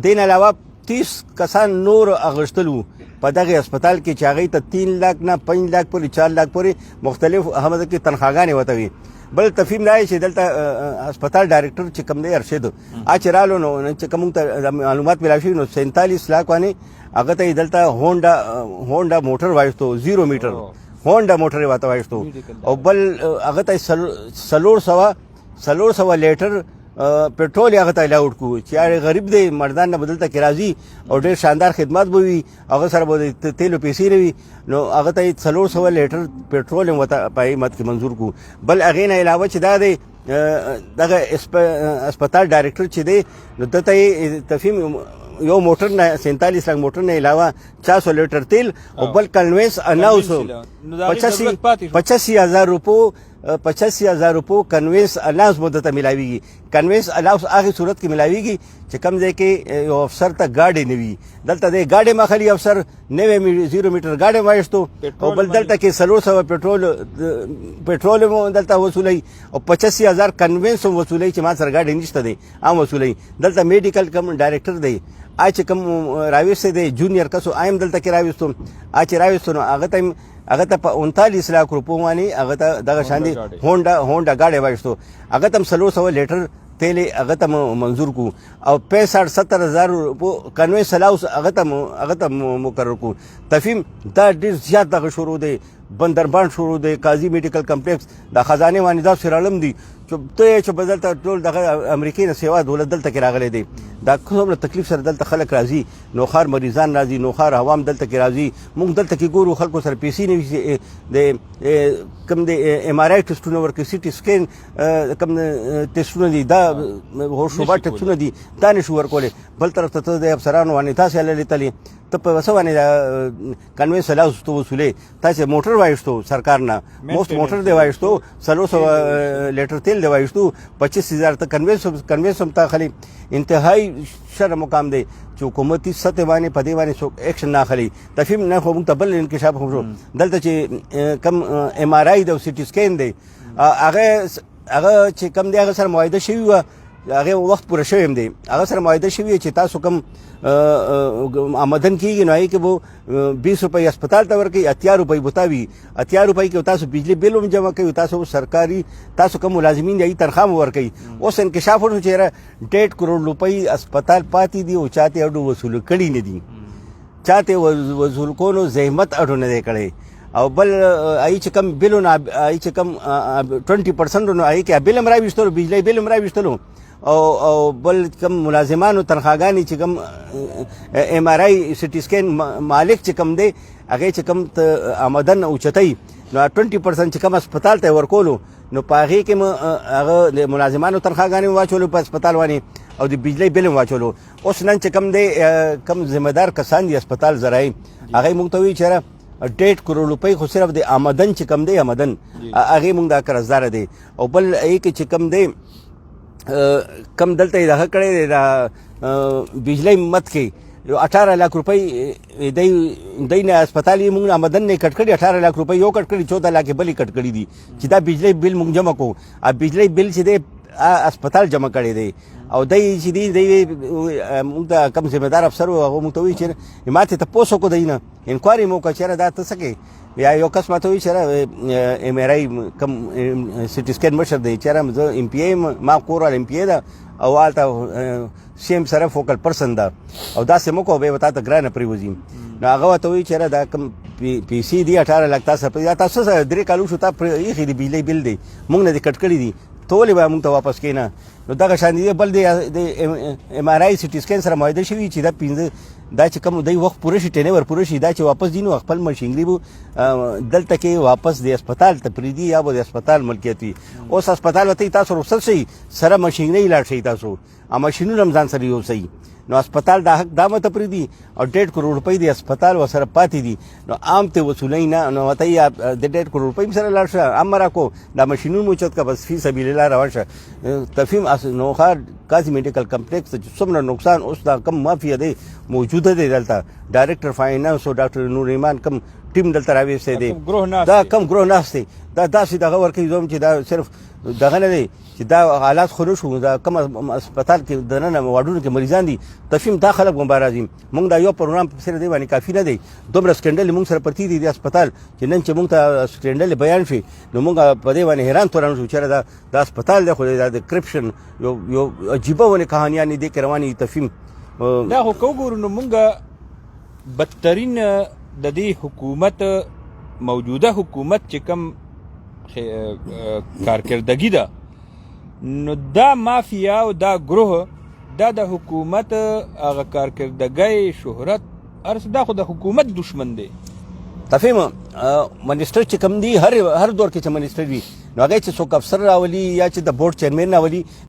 دین علاوه 30 کسان نور اغشتل وو په دغه هسپتال کې چې هغې ته 3 लाख نه 5 लाख پورې 4 लाख پورې مختلف همده کې تنخواګانې ورته وي. بل تفهیم دا چې دلته هسپتال ډایرکټر چې کوم دی ارشد چې رالو نو چې کوم ته معلومات ملاوي شوي نو 47 लाख باندې هغه ته دلته هونډا موټر وایستو 0 میټر هونډا موټر یې واته وایستو او بل هغه ته 400 لیټر पेट्रोल هغه ته الاؤډ کو چې غریب دی مردان نه بدلته کې راځي او ډېر شاندار خدمات به وي هغه سره به تیلو پیسې وي نو هغه ته 400 لیټر पेट्रोल هم وته په مت کې منظور کو. بل هغې نه علاوه چې دا دی دغه هسپتال ډایرکټر چې دی نو دته تفهیم یو موټر نه 47 लाख موټر نه علاوه 400 لیټر تیل او بل کنوینس اناوس 85,000 روپو 85,000 روپو کنوینس الاؤنس مدته ملاویږي. کنوینس الاؤنس هغه صورت کې ملاویږي چې کوم ځای کې یو افسر ته گاډي نه وي دلته د گاډي مخالي افسر 90 میټر گاډي وایستو او بل دلته کې 300 पेट्रोल مو دلته وصولي او 85,000 کنوینس وصولي چې ما سره گاډي نشته دي عام وصولي. دلته میډیکل کم ډایرکټر دی چې کوم راويست دی جونیئر کسو ایم دلته کې راويستو چې راويستو نو هغه ته په 39 लाख روپو باندې هغه ته دغه شاندي هونډا گاډي وایستو هغه تم 300 لیټر تیل هغه ته منظور کو او 65-70,000 روپو کنوینس الاؤنس هغه ته مقرر کو. تفهیم دا ډیر زیات دغه شروع دی بندربان شروع دی قاضي میډیکل کمپلیکس د خزانه باندې دا سرالم دي چې بدلته ټول دغه امریکای نه سیوا دولت دلته کې راغلي دي دا کومه تکلیف سره دلته خلک راځي نوخار مریضان راځي نوخار عوام دلته کې راځي موږ دلته کې ګورو خلکو سره پیسې نه وي د کم د ایم آر آی ټیسټونه ورکړي سی ټي سکین کم ټیسټونه دي دا هوشوبا ټیسټونه دي دا نشو ورکولې. بل طرف ته د افسرانو باندې تاسو هلې تللی ته په وسه باندې کنوینس الاؤنس تو وصولې تاسو موټر وایستو سرکار نه موست موټر دی وایستو 300 لیټر تیل دی وایستو 25,000 ته کنوینس هم تا خلی انتهایی شر مقام دی چې حکومتي سطح باندې په دې باندې څوک اکشن نه اخلي. تفهیم نه خو موږ ته بل انکشاف هم شو دلته چې کم ایم آر آی د سی ټي سکین دی هغه چې کم دی هغه سره معاهده شوی و هغه وخت پوره شوی هم دی هغه سره معاهده شوی چې تاسو کم آمدن کیږي نو هغې کې به 20 روپۍ هسپتال ته ورکوي 80 روپۍ بوتاوي 80 روپۍ کې تاسو بجلی بل هم جمع کوي تاسو سرکاري تاسو کوم ملازمین دی تنخواه هم ورکوي. اوس انکشاف وشو چې 1.5 کروڑ روپۍ هسپتال پاتې دي او چاته اډو وصول کړي نه دي چاته وصول کولو زحمت اډو نه دی کړی او بل ای چې کم بلونه ای چې کم 20% نو ای کې بل هم راويستلو بجلی بل هم راويستلو او بل کم ملازمانو تنخواګانې چې کم ایم آر آی سی ټي سکین مالک چې کم دی هغې چې کم آمدن اوچتوي نو 20% چې کم هسپتال ته ورکولو نو په هغې کې هغه د ملازمانو تنخواګانې واچولو په هسپتال باندې او د بجلی بل هم واچولو. اوس نن چې کم دی کم ذمہ دار کسان دي هسپتال زرعي هغې موږ ته وایي چې 1.5 کروڑ روپۍ خو صرف د آمدن چې کم دی آمدن هغې موږ دا قرضدار دی او بل هغې کې چې کم دی کم دلته دغه کړی دی دا بجلی مت کې 18 लाख روپۍ دی نه هسپتال یې موږ آمدن نه کټ کړي 18 लाख روپۍ یو کټ کړي 14 लाख بلې کټ کړي دي چې دا بجلی بل موږ جمع کوو بجلی بل چې دی هسپتال جمع کړی دی او دی چې دی موږ ته کم ذمہ دار افسر و هغه موږ ته وایي چې ما ته تپوس وکړو دی نه انکوایري مو وکړه چېرې دا ته څه کوې یا یو کس ما ته وایي چېرې ایم آر آی کم سی ټي سکین مشر دی چېرې زه ایم پی ایم ما کور ایم پی ای ده او هلته سی ایم سره فوکل پرسن ده او داسې مه کوه بیا به تا ته ګرانه پرېوځي نو هغه ورته وایي چېرې دا کم پیسې دي 18 लाख تاسو سره 3 کالو شو تا ایښي دي بجلی بل دی موږ نه دې کټ کړي دي ته ولې به موږ ته واپس کښېنه نو دغه شان دی بل د ایم آر آی سی ټي سکین سره معاهده شوي چې دا 15 دا چې کوم دی وخت پوره شي ټینور پوره شي دا چې واپس دي نو خپل مشینري به دلته کې واپس د هسپتال ته پرېږدي یا به د هسپتال ملکیت وي. اوس هسپتال ورته تاسو رخصت شئ سره مشینري لاړ شئ تاسو مشینونه هم ځان سره یوسئ نو هسپتال دا حق دا مته پرېږدي او 1.5 کروڑ روپۍ د هسپتال ورسره پاتې دي نو عام ته وصولوي نه نو ورته یې د 1.5 کروڑ روپۍ سره لاړ شه عام راکو دا مشینونه مو اوچت کړه بس فی سبیل الله روان شه. تفهیم نوخار قاضي میډیکل کمپلیکس چې څومره نقصان اوس دا کم مافیا دی موجوده دی دلته ډایرکټر فاینانس او ډاکټر نور ایمان کم ټیم دلته راوېستی دی کوم ګروه ناست دا دی. کم ګروه ناست دی دا داسې دغه ورکوي زه چې دا صرف دغه نه دی چې دا حالات خو نه شو دا کوم اسپتال کې دننه واډونو کې مریضان دي تفیم دا خلک هم راځي موږ دا یو پروګرام په سره دی باندې کافي نه دی دومره سکینډل موږ سره پرتی دي د اسپتال چې نن چې موږ ته سکینډل بیان شي نو موږ په دې باندې حیران تورن شو چې دا اسپتال دی خو دا د کرپشن یو عجیبه ونه کہانیاں دي کې رواني تفیم دا خو کو ګورو نو مونږ بدترین د دې حکومت موجوده حکومت چې کوم کارکردګي ده نو دا مافیا او دا گروه دا د حکومت هغه کارکردګۍ شهرت ارس دا خو د حکومت دشمن دی تفهم منیسټر چې کوم دی هر دور کې چې منیسټر وي نو هغه چې څوک افسر راولي یا چې د بورډ چیرمن راولي